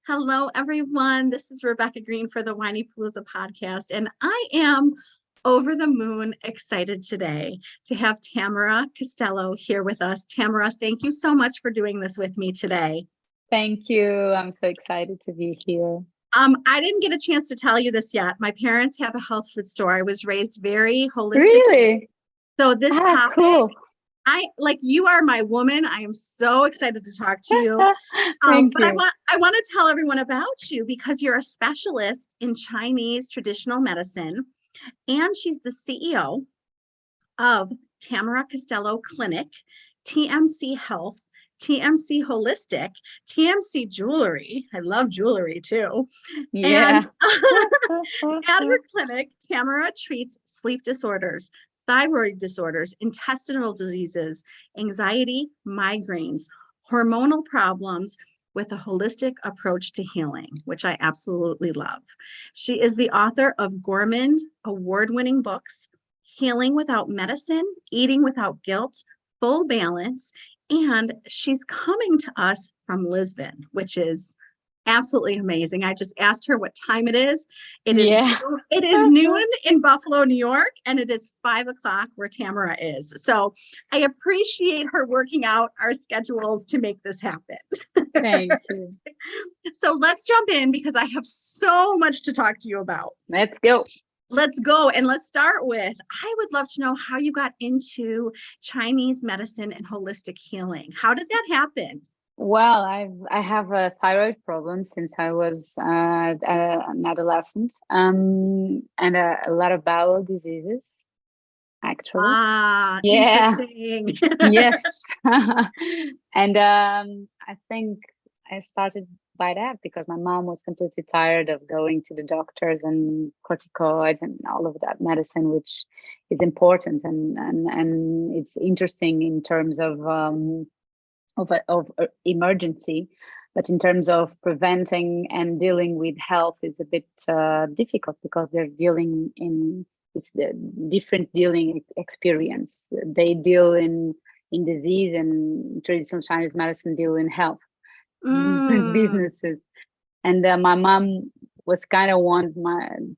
Hello, everyone. This is Rebecca Green for the Whinypaluza podcast, and I am over the moon excited today to have Tamara Castelo here with us. Tamara, thank you so much for doing this with me today. Thank you. I'm so excited to be here. I didn't get a chance to tell you this yet. My parents have a health food store. I was raised very holistic. Really? So this topic, cool. You are my woman. I am so excited to talk to you. Thank but you. I want to tell everyone about you because you're a specialist in Chinese traditional medicine, and she's the CEO of Tamara Castelo Clinic, TMC Health, TMC Holistic, TMC Jewelry. I love jewelry too. Yeah. And at her clinic, Tamara treats sleep disorders, thyroid disorders, intestinal diseases, anxiety, migraines, hormonal problems with a holistic approach to healing, which I absolutely love. She is the author of Gourmand Award-winning books, Healing Without Medicine, Eating Without Guilt, Full Balance, and she's coming to us from Lisbon, which is absolutely amazing. I just asked her what time it is. It is noon in Buffalo, New York, and it is 5:00 where Tamara is. So I appreciate her working out our schedules to make this happen. Thank you. So let's jump in because I have so much to talk to you about. Let's go. Let's go. And let's start with, I would love to know how you got into Chinese medicine and holistic healing. How did that happen? Well, I have a thyroid problem since I was an adolescent, and a lot of bowel diseases, actually. Interesting. Yes. And I think I started by that because my mom was completely tired of going to the doctors and corticoids and all of that medicine, which is important and it's interesting in terms of emergency, but in terms of preventing and dealing with health is a bit difficult because they're dealing in it's a different dealing experience. They deal in disease, and traditional Chinese medicine deal in health. Businesses. And my mom was kind of want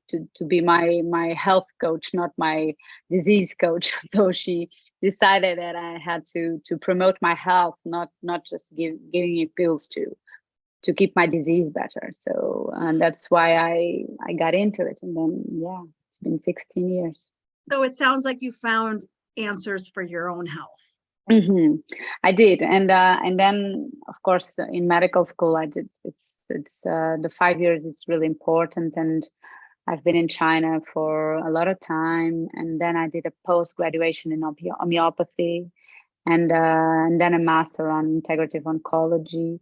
to be my health coach, not my disease coach. So she decided that I had to promote my health, not just giving you pills to keep my disease better. So and that's why I got into it. And then it's been 16 years. So it sounds like you found answers for your own health. I did, and then of course in medical school I did. It's the 5 years. It's really important, and I've been in China for a lot of time, and then I did a post-graduation in homeopathy, and then a master on integrative oncology.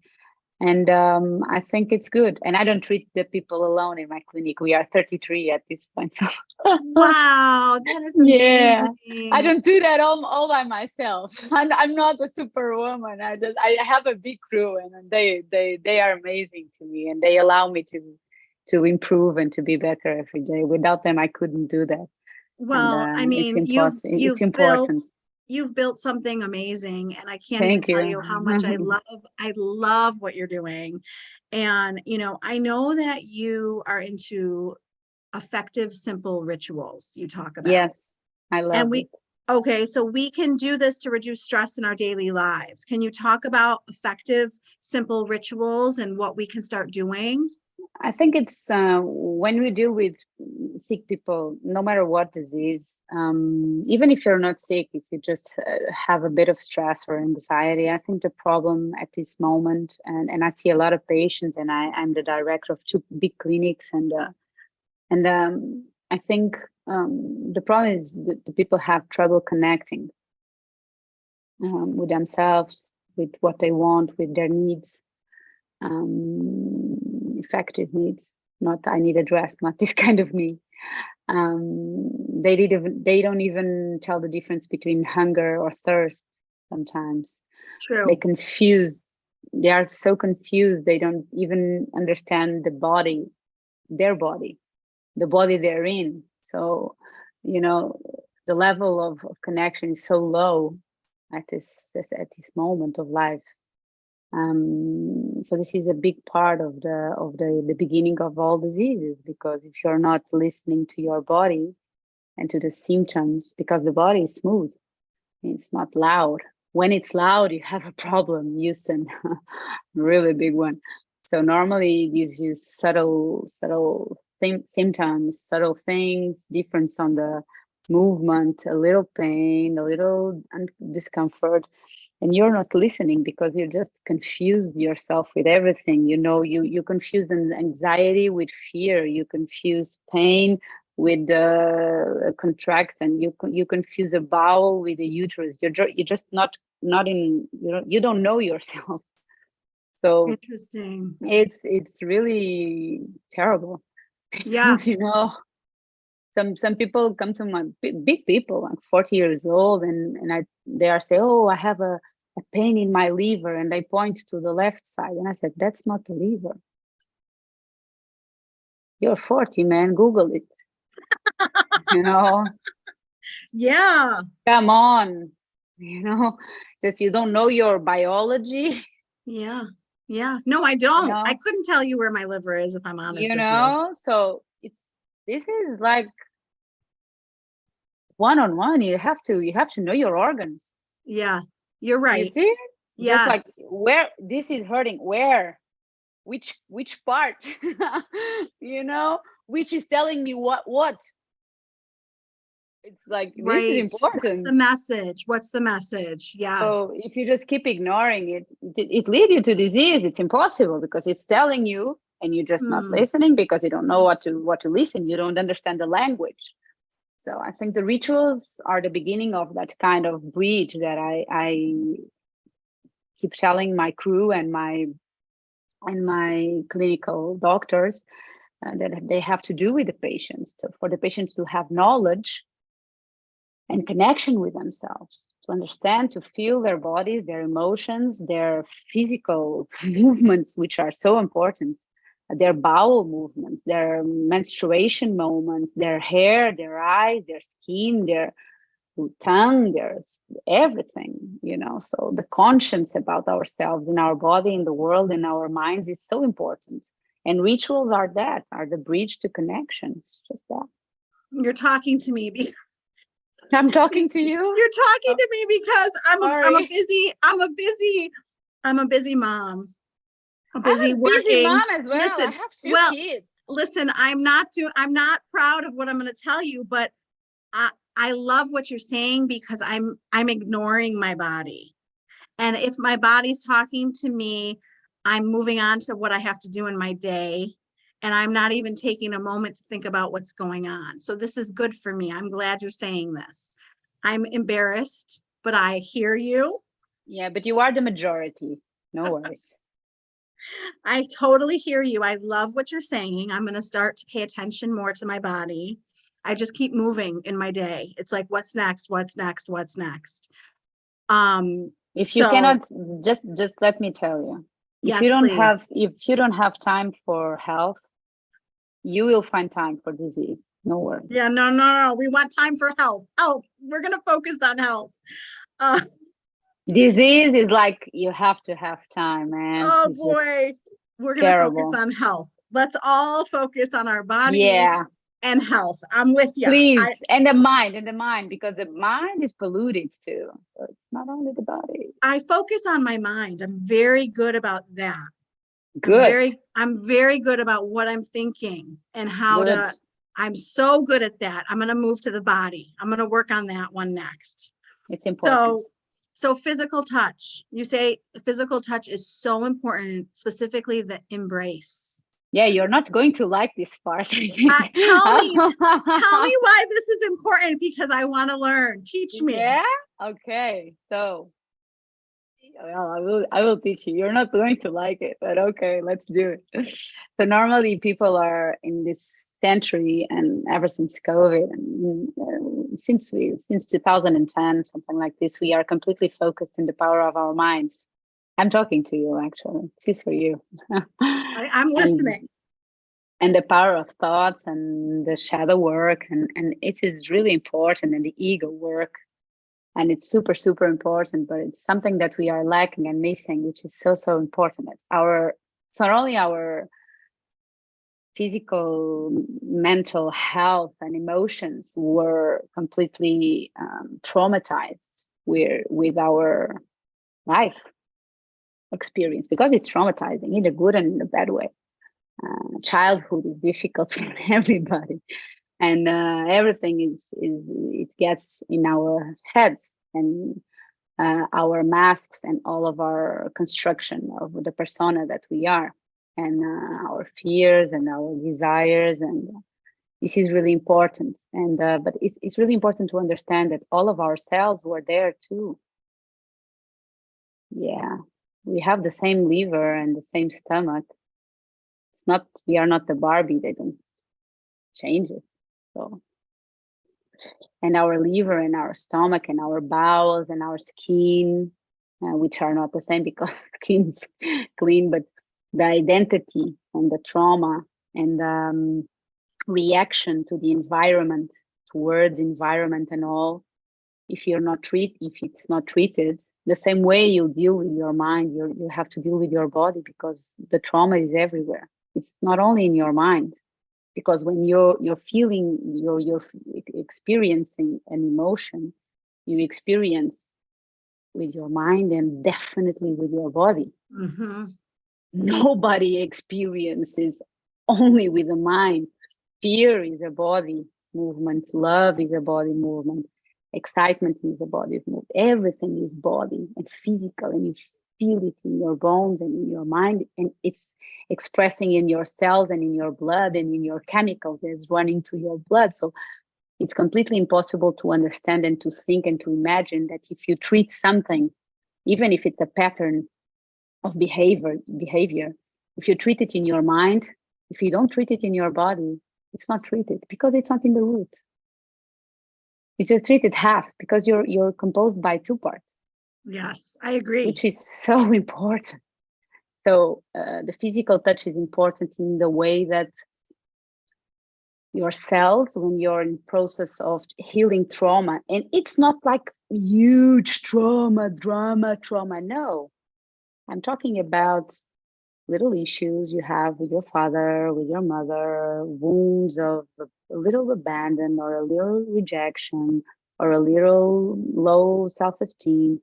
And I think it's good. And I don't treat the people alone in my clinic. We are 33 at this point. So. Wow, that is amazing. I don't do that all by myself. I'm not a superwoman. I have a big crew, and they are amazing to me, and they allow me to improve and to be better every day. Without them, I couldn't do that. Well, And, I mean, it's important. You've built something amazing, and I can't even tell you how much I love what you're doing. And, I know that you are into effective, simple rituals you talk about. Yes, I love it. Okay, so we can do this to reduce stress in our daily lives. Can you talk about effective, simple rituals and what we can start doing? I think it's when we deal with sick people, no matter what disease, even if you're not sick, if you just have a bit of stress or anxiety, I think the problem at this moment, and I see a lot of patients, and I'm the director of 2 big clinics, and I think the problem is that the people have trouble connecting with themselves, with what they want, with their needs. Effective needs, not I need a dress, not this kind of need. They don't even tell the difference between hunger or thirst sometimes. True. They are so confused, they don't even understand the body they're in. So the level of connection is so low at this moment of life. So this is a big part of the beginning of all diseases, because if you're not listening to your body and to the symptoms, because the body is smooth, it's not loud. When it's loud, you have a problem, Houston, really big one. So normally it gives you subtle symptoms, subtle things, difference on the movement, a little pain, a little discomfort, and you're not listening because you just confused yourself with everything. You confuse anxiety with fear, you confuse pain with the contract, and you confuse a bowel with a uterus. You're just not in, you don't know yourself. So Interesting. it's really terrible. Yeah. Some people come to my big people, like 40 years old, and they are saying, oh, I have a pain in my liver, and they point to the left side, and I said, that's not the liver. You're 40, man, Google it. Yeah. Come on, that you don't know your biology. Yeah. No, I don't. I couldn't tell you where my liver is, if I'm honest with you. So this is like one-on-one. You have to know your organs. Yeah, you're right. You see? Yes. Just like where this is hurting, where, which part, which is telling me what. It's like, right. This is important. What's the message? Yes. So if you just keep ignoring it, it leads you to disease. It's impossible, because it's telling you, and you're just not listening because you don't know what to listen. You don't understand the language. So I think the rituals are the beginning of that kind of bridge that I keep telling my crew and my clinical doctors that they have to do with the patients, for the patients to have knowledge and connection with themselves, to understand, to feel their bodies, their emotions, their physical movements, which are so important, their bowel movements, their menstruation moments, their hair, their eyes, their skin, their tongue, there's everything, so the conscience about ourselves and our body in the world and our minds is so important. And rituals are the bridge to connections. Just that. You're talking to me because I'm talking to you. You're talking to me because I'm a busy mom. I'm busy working. Busy mom as well. Listen, I have two kids. Listen, I'm not proud of what I'm going to tell you, but I love what you're saying, because I'm ignoring my body. And if my body's talking to me, I'm moving on to what I have to do in my day. And I'm not even taking a moment to think about what's going on. So this is good for me. I'm glad you're saying this. I'm embarrassed, but I hear you. Yeah, but you are the majority. No worries. I totally hear you. I love what you're saying. I'm going to start to pay attention more to my body. I just keep moving in my day. It's like, what's next? What's next? What's next? If you cannot, just let me tell you, if you don't have time for health, you will find time for disease. No worries. Yeah, no. We want time for health. We're going to focus on health. Disease is like, you have to have time, man. Oh boy, we're going to focus on health. Let's all focus on our bodies and health. I'm with you. Please, and the mind, because the mind is polluted too. So it's not only the body. I focus on my mind. I'm very good about that. Good. I'm very good about what I'm thinking and how I'm so good at that. I'm going to move to the body. I'm going to work on that one next. It's important. So physical touch, you say physical touch is so important, specifically the embrace. Yeah, you're not going to like this part. Tell me why this is important, because I want to learn. Teach me. Yeah. Okay. So, well, I will teach you. You're not going to like it, but okay, let's do it. So normally people are in this century, and ever since COVID, and since 2010, something like this, we are completely focused in the power of our minds. I'm talking to you, actually. This is for you. I'm listening. And the power of thoughts and the shadow work, and it is really important, and the ego work. And it's super, super important, but it's something that we are lacking and missing, which is so, so important. It's not only our physical, mental health and emotions were completely traumatized with our life experience, because it's traumatizing in a good and in a bad way. Childhood is difficult for everybody, and everything it gets in our heads, and our masks and all of our construction of the persona that we are, and our fears and our desires, and this is really important. And but it's really important to understand that all of our cells were there too. Yeah, we have the same liver and the same stomach. It's not, we are not the Barbie, they don't change it. So, and our liver and our stomach and our bowels and our skin, which are not the same because skin's clean, but the identity and the trauma and reaction to the environment, towards environment and all, if it's not treated the same way you deal with your mind, you have to deal with your body, because the trauma is everywhere. It's not only in your mind, because when you're feeling, you're experiencing an emotion, you experience with your mind and definitely with your body. Mm-hmm. Nobody experiences only with the mind. Fear is a body movement, love is a body movement, excitement is a body movement. Everything is body and physical, and you feel it in your bones and in your mind, and it's expressing in your cells and in your blood and in your chemicals that's running to your blood. So it's completely impossible to understand and to think and to imagine that if you treat something, even if it's a pattern of behavior, if you treat it in your mind, if you don't treat it in your body, it's not treated, because it's not in the root. You just treat it half, because you're composed by two parts. Yes, I agree. Which is so important. So the physical touch is important in the way that your cells, when you're in process of healing trauma, and it's not like huge trauma. No, I'm talking about little issues you have with your father, with your mother, wounds of a little abandon or a little rejection or a little low self-esteem,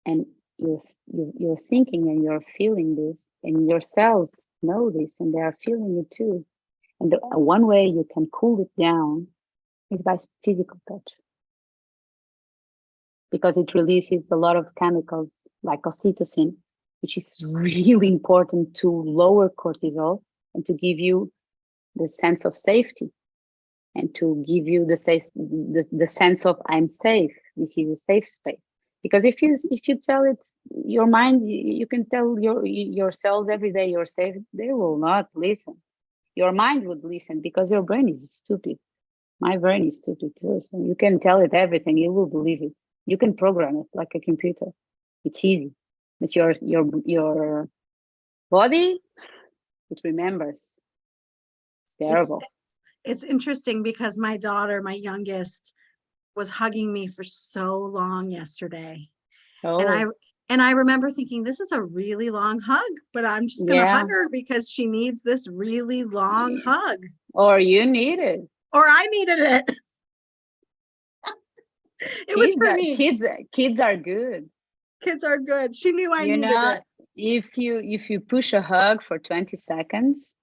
and you're thinking and you're feeling this, and your cells know this and they are feeling it too. And the one way you can cool it down is by physical touch, because it releases a lot of chemicals like oxytocin, which is really important to lower cortisol and to give you the sense of safety, and to give you the sense of I'm safe. This is a safe space. Because if you tell it your mind, you can tell your cells every day you're safe, they will not listen. Your mind would listen because your brain is stupid. My brain is stupid too. So you can tell it everything, it will believe it. You can program it like a computer. It's easy. But your body, it remembers. It's terrible. It's interesting because my daughter, my youngest, was hugging me for so long yesterday. Oh. And I remember thinking, this is a really long hug, but I'm just going to hug her because she needs this really long hug. Or you need it. Or I needed it. It was for me. Kids are good. Kids are good. She knew I needed it. If you push a hug for 20 seconds,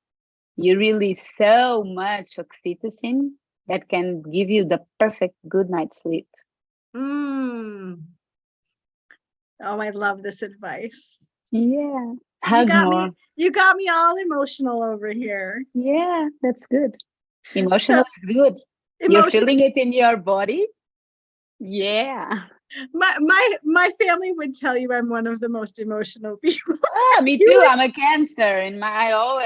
you release so much oxytocin that can give you the perfect good night's sleep. Oh, I love this advice. Yeah. You got me all emotional over here. Yeah, that's good. Emotional is good. You're feeling it in your body. Yeah. My family would tell you I'm one of the most emotional people. Me too. I'm a Cancer, and so I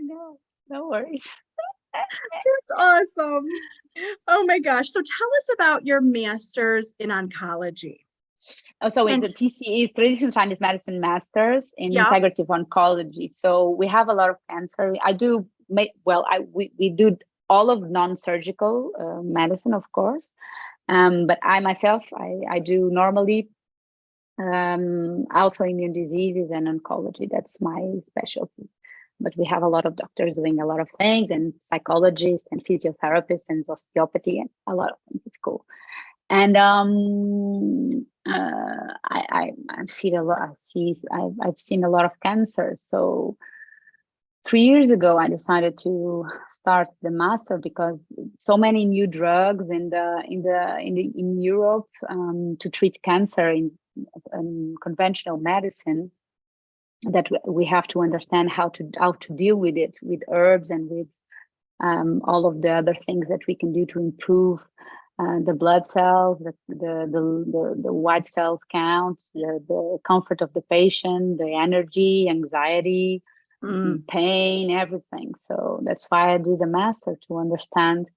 know. No worries. It's awesome. Oh my gosh. So tell us about your master's in oncology. Oh, so it's a TCE, Traditional Chinese Medicine Masters in Integrative Oncology. So we have a lot of cancer. We do all of non-surgical medicine, of course. But I myself, I do normally autoimmune diseases and oncology. That's my specialty. But we have a lot of doctors doing a lot of things, and psychologists and physiotherapists and osteopathy and a lot of things. It's cool. And I've seen a lot. I've seen a lot of cancer. So 3 years ago, I decided to start the master because so many new drugs in Europe to treat cancer in conventional medicine, that we have to understand how to deal with it with herbs and with all of the other things that we can do to improve the blood cells, the white cells count, the comfort of the patient, the energy, anxiety, pain, everything. So that's why I did a master, to understand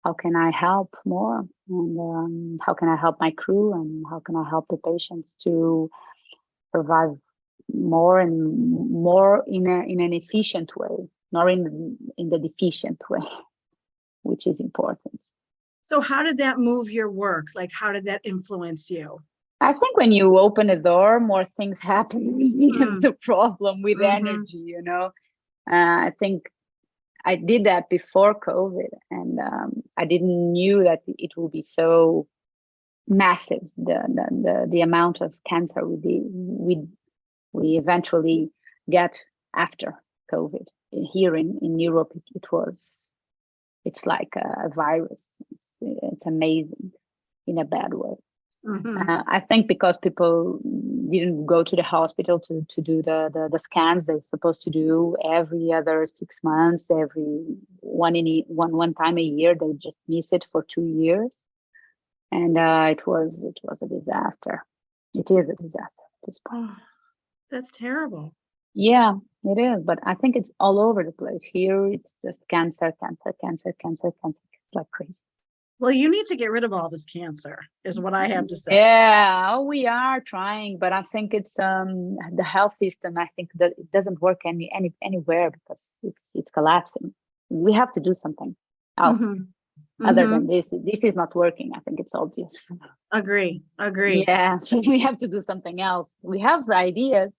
how can I help more, and how can I help my crew, and how can I help the patients to survive more and more in an efficient way, not in the deficient way, which is important. So how did that move your work? Like, how did that influence you? I think when you open a door, more things happen. That's a problem with energy, you know. I think I did that before COVID, and I didn't knew that it would be so massive. The amount of cancer we eventually get after COVID. Here in Europe, it's like a virus. It's amazing in a bad way. I think because people didn't go to the hospital to do the scans they're supposed to do every other 6 months, every one time a year. They just miss it for 2 years, and it was a disaster. It is a disaster at this point. Oh, that's terrible. Yeah, it is. But I think it's all over the place. Here, it's just cancer, cancer, cancer, cancer, cancer. It's like crazy. Well, you need to get rid of all this cancer, is what I have to say. Yeah, we are trying, but I think it's the health system. I think that it doesn't work anywhere because it's collapsing. We have to do something else other than this. This is not working. I think it's obvious. Agree. Yeah, so we have to do something else. We have the ideas.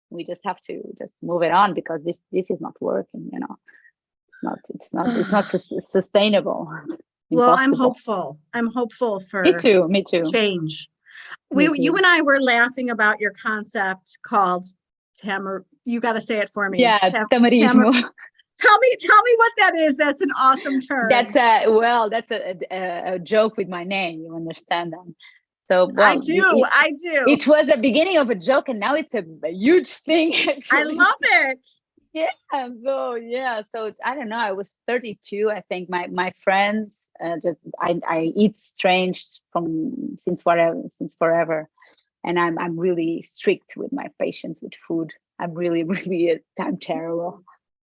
We just have to just move it on, because this is not working. You know, it's not sustainable. Well, Impossible. I'm hopeful for Me too. change. Me too. You and I were laughing about your concept called you got to say it for me. Yeah, tamarismo. Tell me what that is. That's an awesome term. That's a joke with my name. You understand that? So I do. It was the beginning of a joke, and now it's a huge thing. Actually. I love it. Yeah. So I don't know. I was 32. I think my friends. I eat strange since forever, and I'm really strict with my patients with food. I'm really I'm terrible.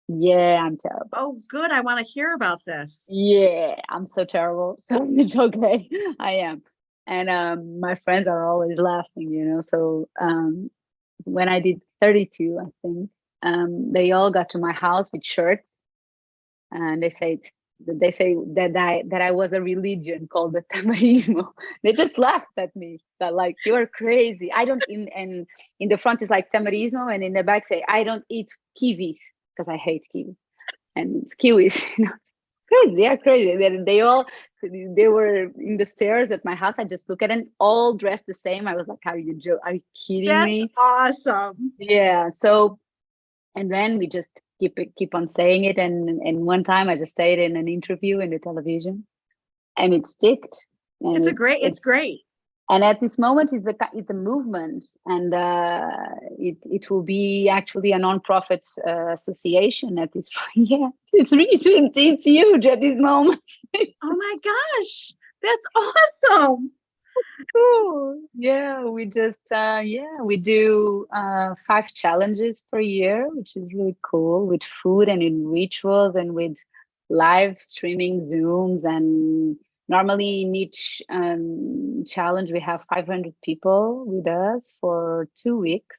Yeah, I'm terrible. Oh, good. I want to hear about this. Yeah, I'm so terrible. So it's okay. I am. And my friends are always laughing, you know. So when I did 32, I think, they all got to my house with shirts, and they say that I was a religion called the Tamarismo. They just laughed at me. That like, you're crazy. I don't in the front is like Tamarismo, and in the back say I don't eat kiwis, because I hate kiwi. And it's kiwis, you know. Crazy. They are crazy. They were in the stairs at my house. I just look at them, all dressed the same. I was like, are you kidding me? That's awesome. Yeah. So, and then we just keep on saying it. And one time I just say it in an interview in the television, and it sticked. And it's great. And at this moment, it's a movement, and it will be actually a non-profit association at this point. Yeah, it's huge at this moment. Oh my gosh, that's awesome! That's cool. Yeah, we just we do 5 challenges per year, which is really cool, with food and in rituals and with live streaming Zooms. And normally in each challenge, we have 500 people with us for 2 weeks.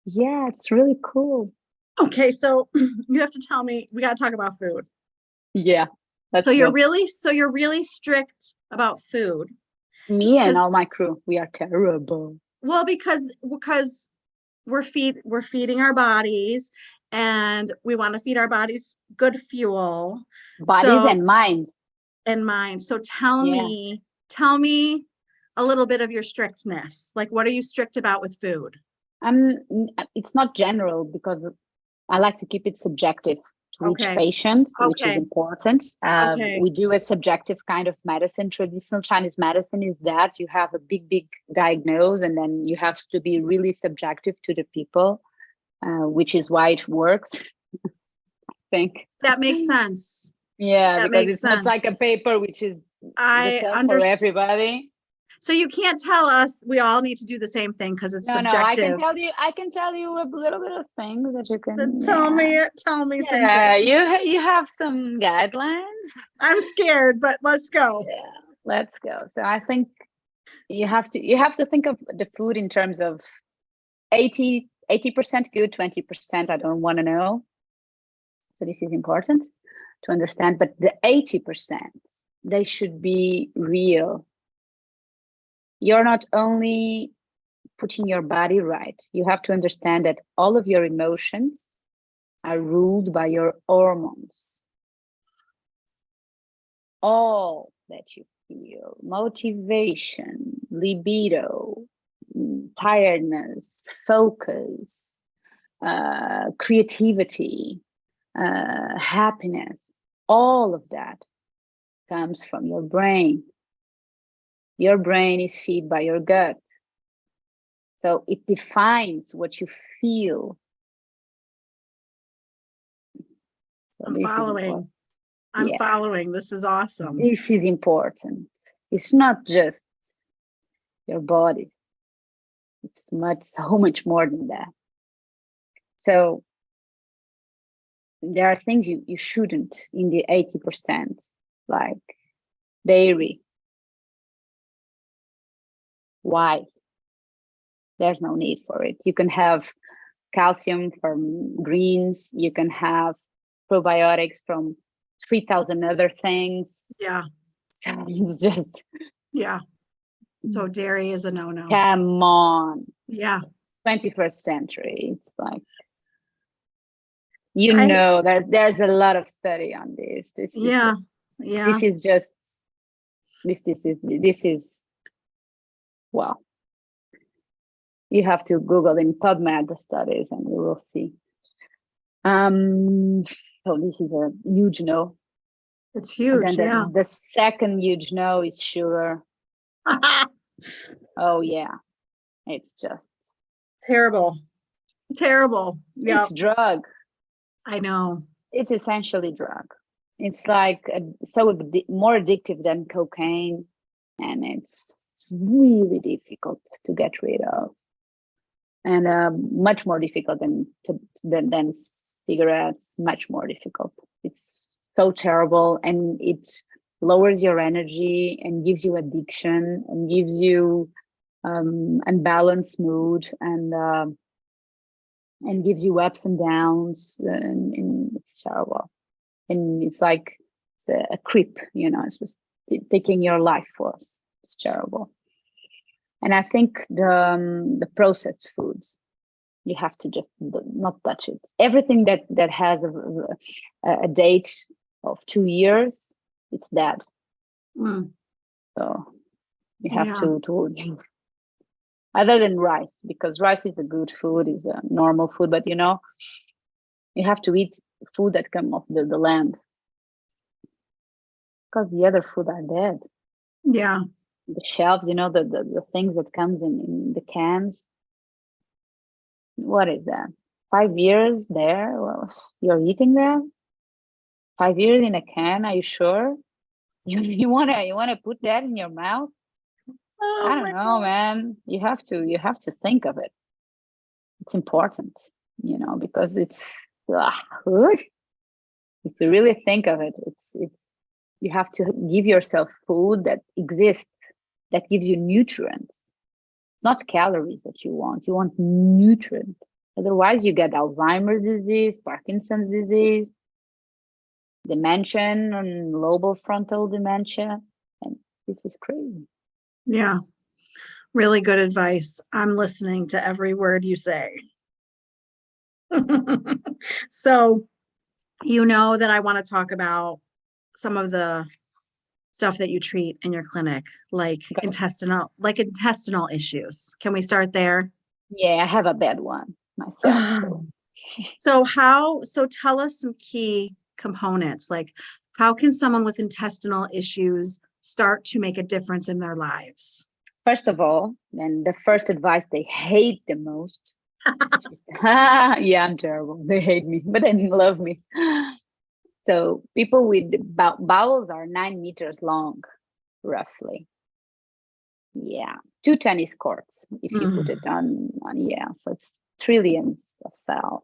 Yeah, it's really cool. Okay, so you have to tell me, we got to talk about food. Yeah. Let's So you're go. really strict about food. Me and 'Cause- all my crew, we are terrible. Well, because we're feeding our bodies, and we want to feed our bodies good fuel. Bodies and minds. And mind. So tell Yeah. me a little bit of your strictness. Like, what are you strict about with food? It's not general because I like to keep it subjective to each Okay. patient, which is Okay. important. Okay. We do a subjective kind of medicine. Traditional Chinese medicine is that you have a big diagnose, and then you have to be really subjective to the people, which is why it works. I think That makes sense. Yeah, That because makes it's not like sense. a paper which is the I same for understand. everybody. So you can't tell us we all need to do the same thing because it's No, subjective. I can tell you a little bit of things that you can. Tell me some Yeah, things. you have some guidelines. I'm scared, but let's go. Yeah, let's go. So I think you have to think of the food in terms of 80% good, 20% I don't want to know. So this is important to understand. But the 80%, they should be real. You're not only putting your body right, you have to understand that all of your emotions are ruled by your hormones. All that you feel, motivation, libido, tiredness, focus, creativity, happiness, all of that comes from your brain. Your brain is fed by your gut. So it defines what you feel. So I'm following. I'm following. This is awesome. This is important. It's not just your body. It's so much more than that. So there are things you shouldn't in the 80%, like dairy. Why? There's no need for it. You can have calcium from greens. You can have probiotics from 3,000 other things. Yeah. So it's just. Yeah. So dairy is a no-no. Come on. Yeah. 21st century. It's like, there's a lot of study on this. This is well, you have to Google in PubMed the studies and you will see. So this is a huge no. It's huge. Yeah. The second huge no is sugar. Oh yeah, it's just terrible. Yeah, it's drug. I know. It's essentially drug. It's like more addictive than cocaine, and it's really difficult to get rid of, and much more difficult than cigarettes. Much more difficult. It's so terrible, and it lowers your energy and gives you addiction and gives you unbalanced mood and gives you ups and downs, and it's terrible. And it's like it's a creep, it's just taking your life force. It's terrible. And I think the processed foods, you have to just not touch it. Everything that has a date of 2 years, it's dead. So you have to other than rice, because rice is a good food, is a normal food, but you have to eat food that come off the land, because the other food are dead. Yeah. The shelves, the things that comes in the cans. What is that? 5 years there? Well, you're eating that? 5 years in a can? Are you sure? You wanna put that in your mouth? Oh, I don't know, man. You have to think of it. It's important, because it's if you really think of it, it's you have to give yourself food that exists, that gives you nutrients. It's not calories that you want nutrients. Otherwise you get Alzheimer's disease, Parkinson's disease. dementia and lobofrontal dementia. And this is crazy. Yeah. Really good advice. I'm listening to every word you say. So, you know that I want to talk about some of the stuff that you treat in your clinic, like intestinal issues. Can we start there? Yeah, I have a bad one myself. So tell us some key components, like how can someone with intestinal issues start to make a difference in their lives? First of all, and the first advice they hate the most is, yeah, I'm terrible. They hate me, but they love me. So people with bowels are 9 meters long, roughly. Yeah, 2 tennis courts, if you put it on, yeah, so it's trillions of cells.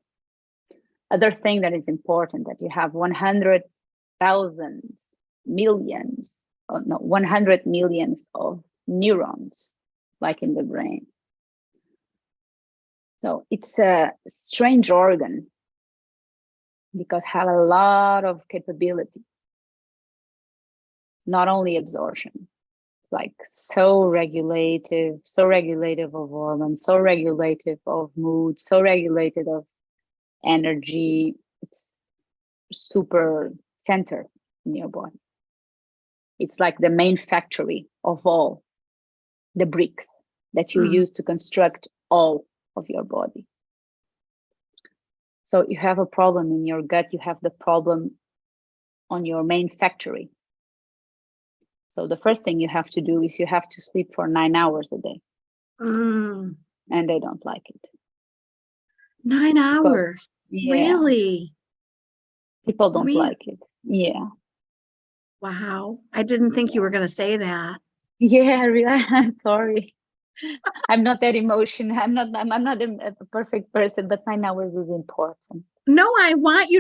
Other thing that is important, that you have 100,000 millions, oh no, 100 millions of neurons, like in the brain. So it's a strange organ because have a lot of capability, not only absorption, like so regulative of hormones, so regulative of mood, so regulated of energy. It's super center in your body. It's like the main factory of all the bricks that you use to construct all of your body. So you have a problem in your gut, you have the problem on your main factory. So the first thing you have to do is you have to sleep for 9 hours a day. And they don't like it. 9 hours? Yeah, really? People don't like it. Yeah. Wow. I didn't think you were going to say that. Yeah, really. I'm sorry. I'm not that emotional. I'm not a perfect person, but 9 hours is important. No, I want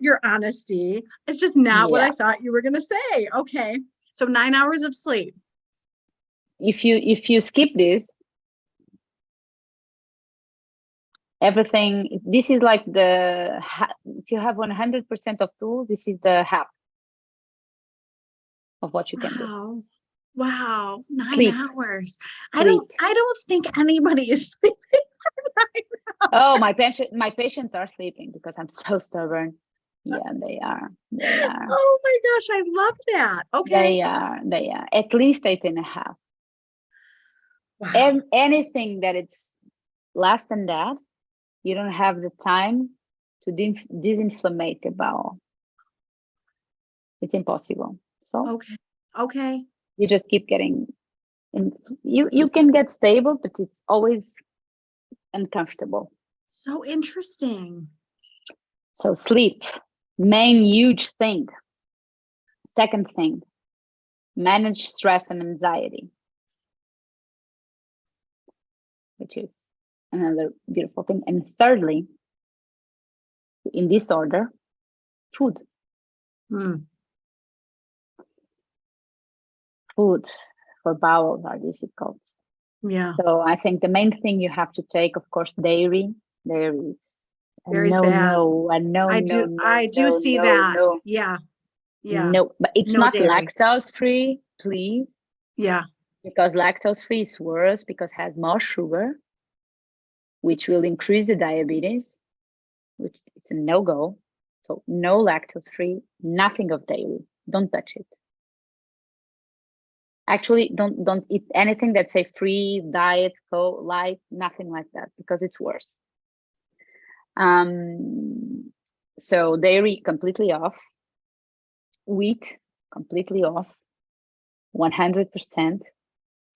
your honesty. It's just not what I thought you were going to say. Okay. So 9 hours of sleep. If you skip this, everything, this is like if you have 100% of tools, this is the half of what you can do. Wow. 9 Sleep. hours. Sleep. I don't think anybody is sleeping for 9 hours. Oh, my patients are sleeping because I'm so stubborn. Yeah, they are. Oh my gosh, I love that. Okay. They are at least 8.5. Wow. Anything that it's less than that, you don't have the time to disinflammate the bowel. It's impossible. So okay. You just keep getting, you can get stable, but it's always uncomfortable. So interesting. So sleep, main huge thing. Second thing, manage stress and anxiety, which is another beautiful thing. And thirdly, in this order, food. Food for bowels are difficult. Yeah. So I think the main thing you have to take, of course, dairy. Dairy is bad. I do see that. Yeah. No, but it's not dairy. Lactose free, please. Yeah. Because lactose free is worse because it has more sugar, which will increase the diabetes, which it's a no-go. So no lactose free, nothing of dairy. Don't touch it. Actually, don't eat anything that say free, diet, light, nothing like that, because it's worse. So dairy completely off, wheat completely off, 100%.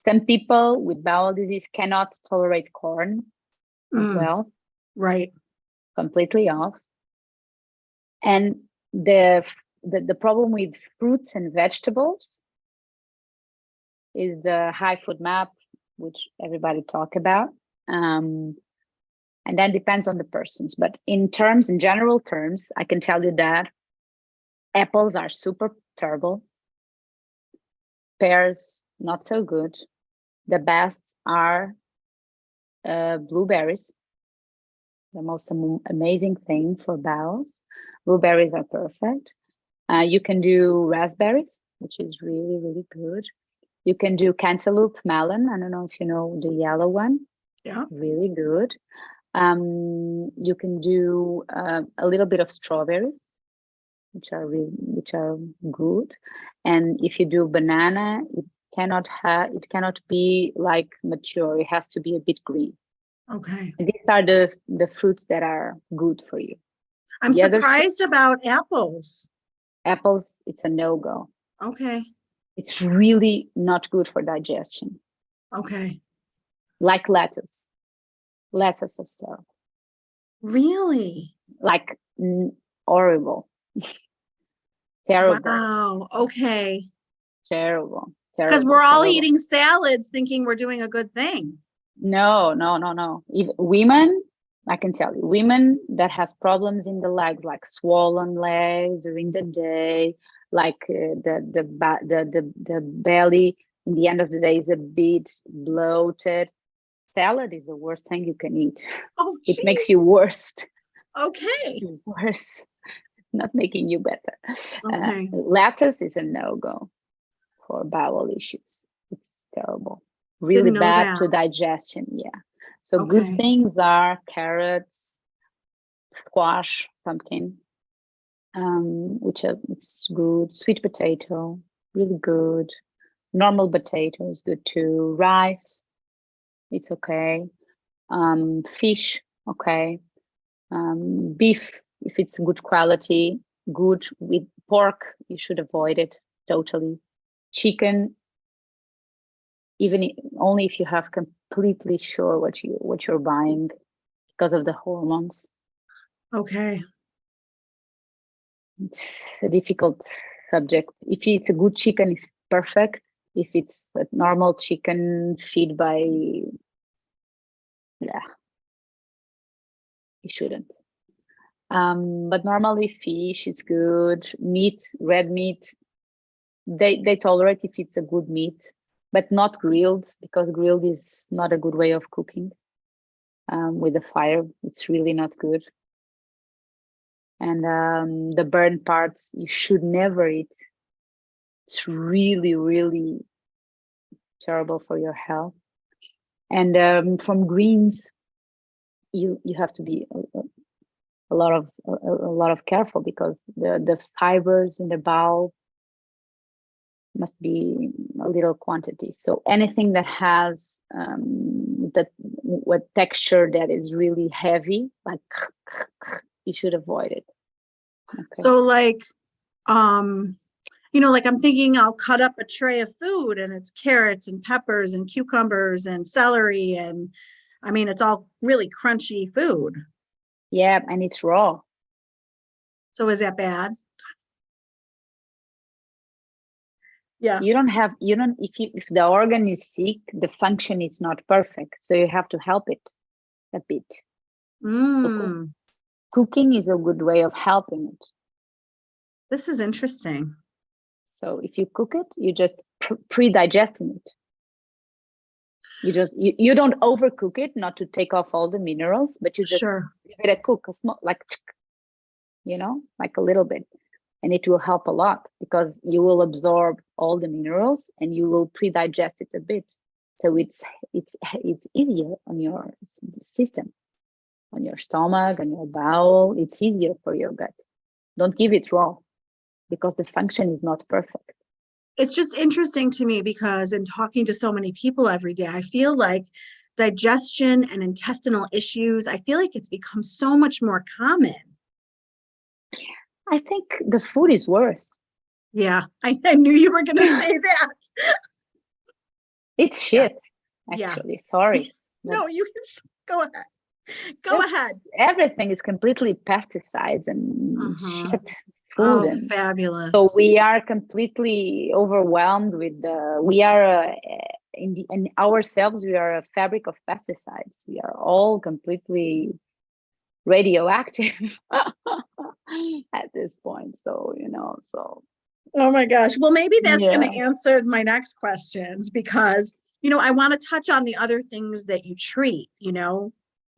Some people with bowel disease cannot tolerate corn as well. Right. Completely off. And the problem with fruits and vegetables is the high food map, which everybody talk about. And that depends on the persons. But in general terms, I can tell you that apples are super terrible. Pears, not so good. The best are blueberries, the most amazing thing for bowels. Blueberries are perfect. You can do raspberries, which is really, really good. You can do cantaloupe melon. I don't know if you know the yellow one. Yeah. Really good. You can do a little bit of strawberries, which are good. And if you do banana, it cannot be like mature. It has to be a bit green. Okay. And these are the fruits that are good for you. I'm The other surprised fruits, about apples. apples, it's a no-go. Okay. It's really not good for digestion. Okay. Like lettuce. Lettuce is terrible. Really? Like horrible. Terrible. Wow. Okay. Terrible. Because we're all eating salads thinking we're doing a good thing. No. If women, I can tell you, women that has problems in the legs, like swollen legs during the day, like the belly in the end of the day is a bit bloated. Salad is the worst thing you can eat. Oh, it makes you worse. Okay. Worse, not making you better. Okay. Lettuce is a no-go for bowel issues. It's terrible. Really bad to digestion. Yeah. So good things are carrots, squash, pumpkin, which it's good. Sweet potato, really good. Normal potato is good too. Rice, it's okay. Fish, okay. Beef, if it's good quality, good. With pork, you should avoid it totally. Chicken, even only if you have completely sure what you're buying because of the hormones. Okay. It's a difficult subject. If it's a good chicken, it's perfect. If it's a normal chicken feed by, yeah, you shouldn't. But normally fish is good. Meat, red meat, they tolerate if it's a good meat, but not grilled, because grilled is not a good way of cooking. With the fire, it's really not good. And the burnt parts, you should never eat. It's really, really terrible for your health. And from greens, you have to be a lot of careful, because the fibers in the bowel must be a little quantity. So anything that has what texture that is really heavy, like you should avoid it. Okay. So like, like I'm thinking I'll cut up a tray of food and it's carrots and peppers and cucumbers and celery. And I mean, it's all really crunchy food. Yeah, and it's raw. So is that bad? Yeah. If the organ is sick, the function is not perfect. So you have to help it a bit. So cooking is a good way of helping it. This is interesting. So if you cook it, you just pre-digesting it. You don't overcook it, not to take off all the minerals, but you just give it a cook, like a little bit. And it will help a lot, because you will absorb all the minerals and you will pre-digest it a bit. So it's easier on your system, on your stomach, on your bowel. It's easier for your gut. Don't give it raw, because the function is not perfect. It's just interesting to me, because in talking to so many people every day, I feel like digestion and intestinal issues, I feel like it's become so much more common. I think the food is worse. Yeah, I knew you were going to say that. It's shit, actually. Yeah. Sorry. No, you can go ahead. Go ahead. Everything is completely pesticides and shit food. Oh, and fabulous. So we are completely overwhelmed with in ourselves, we are a fabric of pesticides. We are all completely radioactive at this point. So, Oh my gosh. Well, maybe that's going to answer my next questions, because, I want to touch on the other things that you treat,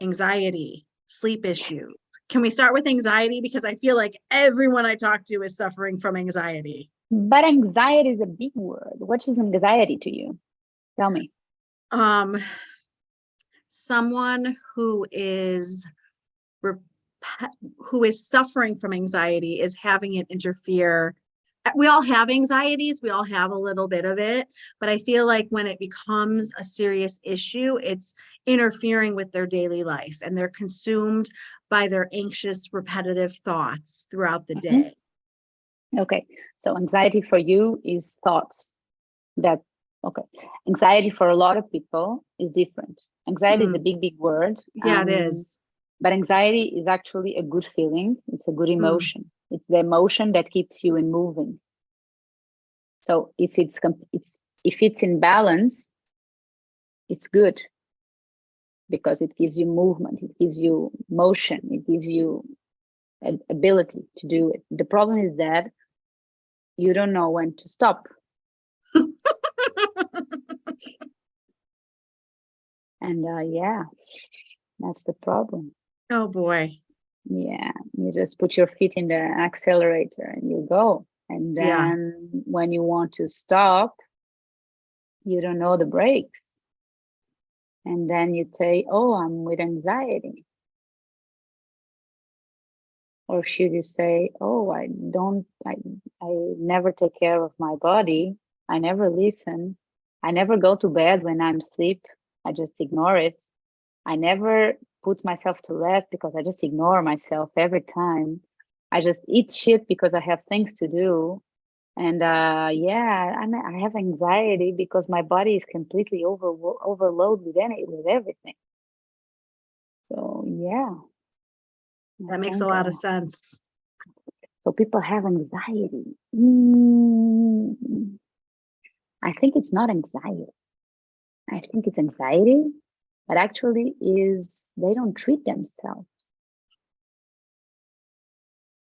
anxiety, sleep issues. Can we start with anxiety? Because I feel like everyone I talk to is suffering from anxiety. But anxiety is a big word. What is anxiety to you? Tell me. Someone who is suffering from anxiety is having it interfere. We all have anxieties. We all have a little bit of it, but I feel like when it becomes a serious issue, it's interfering with their daily life and they're consumed by their anxious, repetitive thoughts throughout the day. Okay. So anxiety for you is thoughts that, okay. Anxiety for a lot of people is different. Anxiety is a big, big word. Yeah, it is. But anxiety is actually a good feeling. It's a good emotion. It's the emotion that keeps you in moving. So if it's in balance, it's good because it gives you movement, it gives you motion, it gives you an ability to do it. The problem is that you don't know when to stop. And yeah, that's the problem. Oh boy. Yeah, you just put your feet in the accelerator and you go. And then when you want to stop, you don't know the brakes. And then you say, oh, I'm with anxiety. Or should you say, oh, I never take care of my body. I never listen. I never go to bed when I'm asleep. I just ignore it. I never put myself to rest because I just ignore myself every time. I just eat shit because I have things to do. And yeah, I have anxiety because my body is completely overloaded with everything. So yeah. That makes a lot of sense. So people have anxiety. I think it's not anxiety. I think it's anxiety, but actually is they don't treat themselves.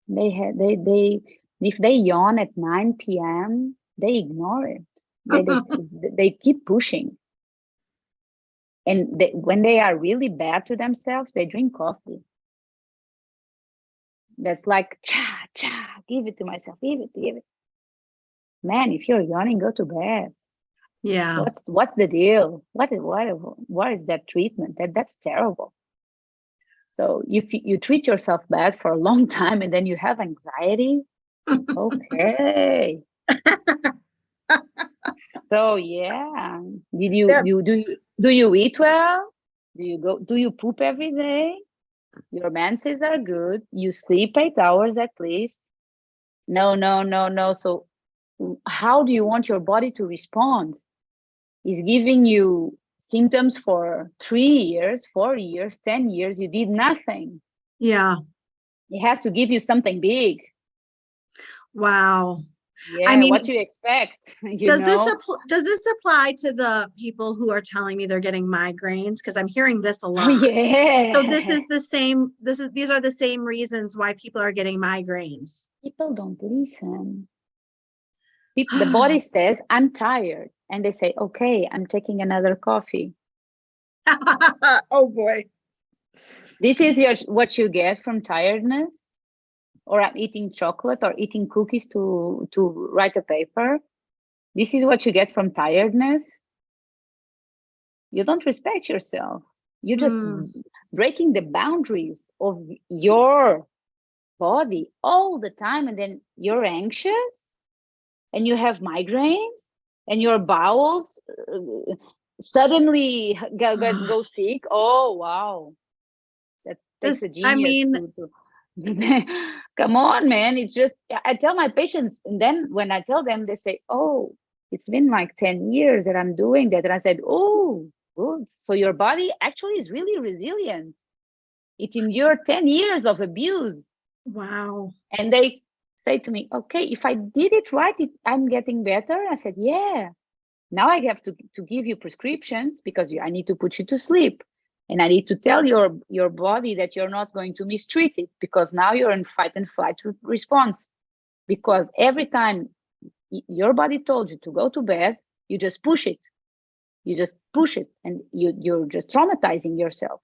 If they yawn at 9 p.m., they ignore it. They keep pushing. And when they are really bad to themselves, they drink coffee. That's like, give it to myself, give it. Man, if you're yawning, go to bed. Yeah. What's the deal? What is that treatment? That's terrible. So if you treat yourself bad for a long time and then you have anxiety, okay. So yeah, do you eat well? Do you poop every day? Your menses are good. You sleep 8 hours at least. No. So how do you want your body to respond? Is giving you symptoms for 3 years, 4 years, 10 years, you did nothing. Yeah. It has to give you something big. Wow. Yeah, I mean, what do you expect? Does this apply to the people who are telling me they're getting migraines? Because I'm hearing this a lot. Yeah. So this is the same. These are the same reasons why people are getting migraines. People don't listen. The body says, I'm tired. And they say, okay, I'm taking another coffee. Oh boy. This is what you get from tiredness. Or I'm eating chocolate or eating cookies to write a paper. This is what you get from tiredness. You don't respect yourself. You're just breaking the boundaries of your body all the time. And then you're anxious and you have migraines and your bowels suddenly go sick. Oh, wow. That takes a genius come on, man. It's just, I tell my patients, and then when I tell them, they say, oh, it's been like 10 years that I'm doing that. And I said, oh, good. So your body actually is really resilient. It endured 10 years of abuse. Wow. And they say to me, okay, if I did it right, I'm getting better. I said, yeah. Now I have to give you prescriptions because I need to put you to sleep. And I need to tell your body that you're not going to mistreat it because now you're in fight and flight response. Because every time your body told you to go to bed, you just push it. You just push it and you're just traumatizing yourself.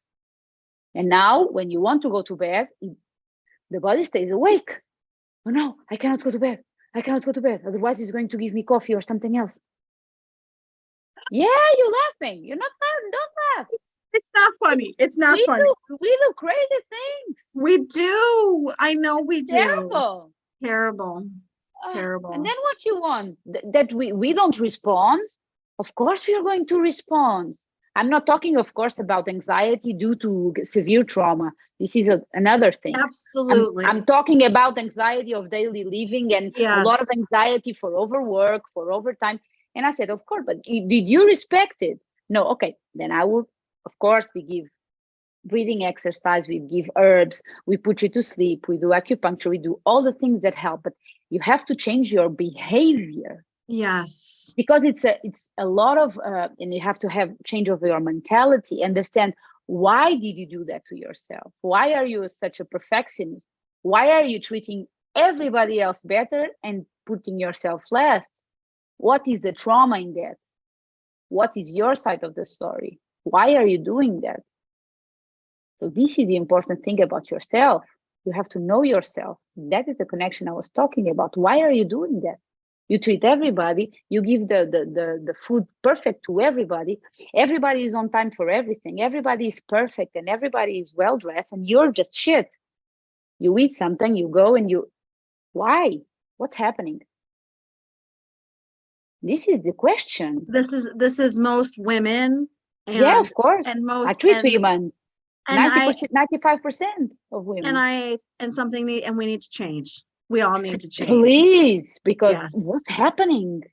And now when you want to go to bed, the body stays awake. Oh no, I cannot go to bed. I cannot go to bed. Otherwise, it's going to give me coffee or something else. Yeah, you're laughing. You're not laughing. Don't laugh. It's not funny. It's not funny. We do crazy things. We do. I know we do. Terrible. Terrible. Terrible. And then what you want? That we don't respond? Of course we are going to respond. I'm not talking, of course, about anxiety due to severe trauma. This is another thing. Absolutely. I'm talking about anxiety of daily living and Yes. a lot of anxiety for overwork, for overtime. And I said, of course, but did you respect it? No, okay. Then I will, of course, we give breathing exercise, we give herbs, we put you to sleep, we do acupuncture, we do all the things that help, but you have to change your behavior. Yes. Because it's a lot of, and you have to have change of your mentality, understand why did you do that to yourself? Why are you such a perfectionist? Why are you treating everybody else better and putting yourself last? What is the trauma in that? What is your side of the story? Why are you doing that? So this is the important thing about yourself. You have to know yourself. That is the connection I was talking about. Why are you doing that? You treat everybody, you give the food perfect to everybody. Everybody is on time for everything. Everybody is perfect and everybody is well-dressed and you're just shit. You eat something, you go and you, why? What's happening? This is the question. This is most women. And, yeah, of course. And most I treat women. 90%, 95% of women. And we need to change. We all need to change. Please, because yes. What's happening?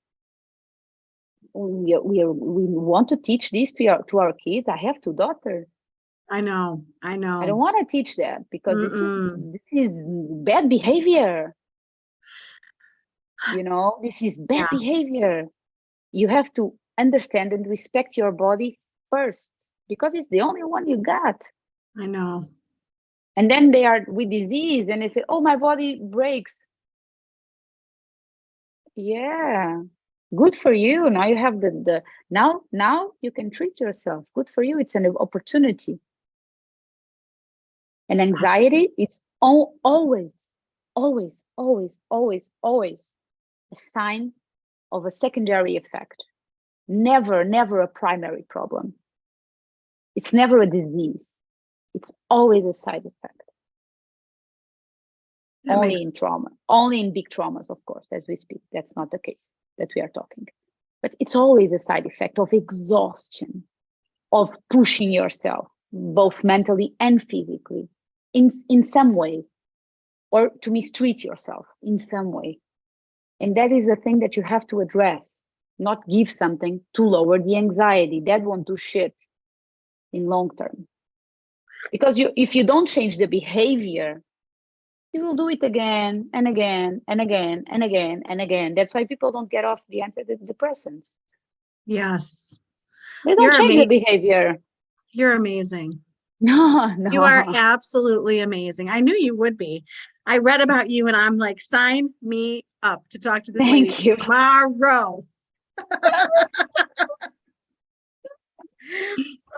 We want to teach this to our kids. I have 2 daughters. I know. I don't want to teach that because this is bad behavior. You know, this is bad behavior. You have to understand and respect your body first because it's the only one you got. I know. And then they are with disease and they say, oh, my body breaks. Yeah, good for you. Now you have now you can treat yourself. Good for you. It's an opportunity. And anxiety, it's always a sign of a secondary effect. Never a primary problem. It's never a disease. It's always a side effect. Only in trauma, only in big traumas, of course, as we speak. That's not the case that we are talking. But it's always a side effect of exhaustion, of pushing yourself, both mentally and physically, in some way, or to mistreat yourself in some way. And that is the thing that you have to address, not give something to lower the anxiety. That won't do shit in long term. Because if you don't change the behavior, you will do it again and again and again and again and again. That's why people don't get off the antidepressants. Yes. They don't change the behavior. You're amazing. No. You are absolutely amazing. I knew you would be. I read about you and I'm like, sign me up to talk to this lady tomorrow.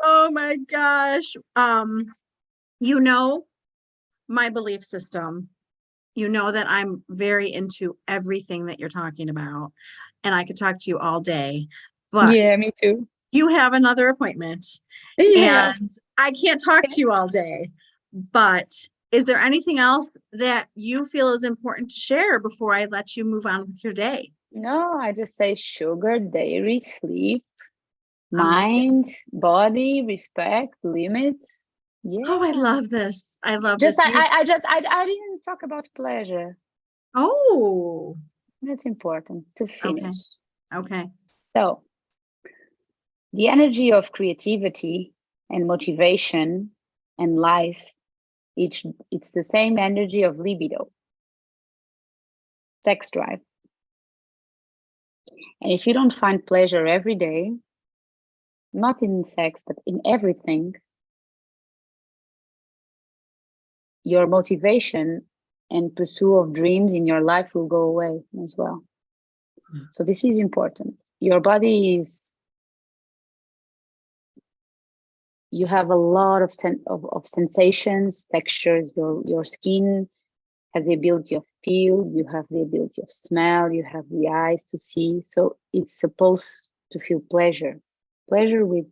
Oh my gosh. You know my belief system. You know that I'm very into everything that you're talking about, and I could talk to you all day. But yeah, me too. You have another appointment, and I can't talk to you all day. But is there anything else that you feel is important to share before I let you move on with your day? No, I just say sugar, dairy, sleep, mind, body, respect, limits. Yeah. Oh, I love this. I love this. I didn't talk about pleasure. Oh, that's important to finish. Okay. So the energy of creativity and motivation and life, it's the same energy of libido, sex drive. And if you don't find pleasure every day, not in sex, but in everything, your motivation and pursuit of dreams in your life will go away as well. So this is important. Your body is, you have a lot of sensations, textures, your skin has the ability of feel, you have the ability of smell, you have the eyes to see. So it's supposed to feel pleasure with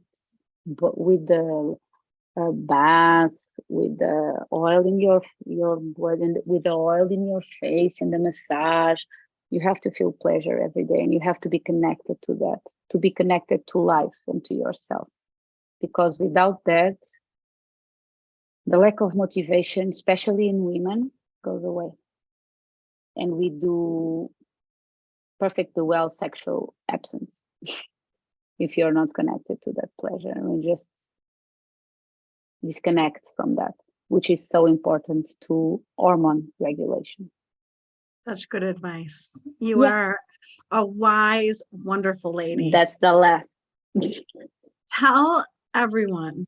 the bath, with the oil in your blood, and with the oil in your face and the massage. You have to feel pleasure every day, and you have to be connected to that, to be connected to life and to yourself. Because without that, the lack of motivation, especially in women, goes away. And we do perfectly well sexual absence if you're not connected to that pleasure. And we just disconnect from that, which is so important to hormone regulation. Such good advice. You are a wise, wonderful lady. That's the last. Tell everyone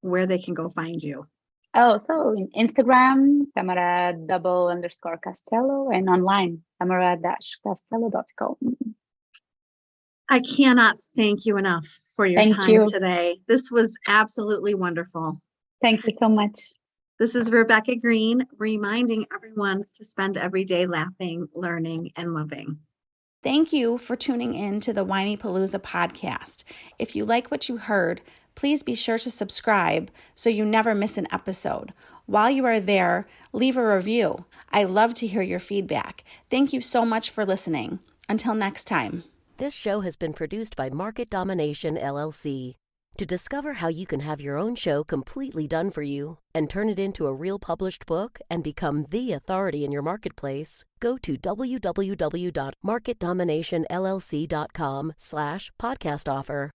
where they can go find you. Oh, so in Instagram, Tamara _Castelo, and online, Tamara-Castelo.com. I cannot thank you enough for your Thank time you. today. This was absolutely wonderful. Thank you so much. This is Rebecca Green, reminding everyone to spend every day laughing, learning, and loving. Thank you for tuning in to the Whinypaluza podcast. If you like what you heard, please be sure to subscribe so you never miss an episode. While you are there, leave a review. I love to hear your feedback. Thank you so much for listening. Until next time. This show has been produced by Market Domination, LLC. To discover how you can have your own show completely done for you and turn it into a real published book and become the authority in your marketplace, go to www.marketdominationllc.com/podcast offer.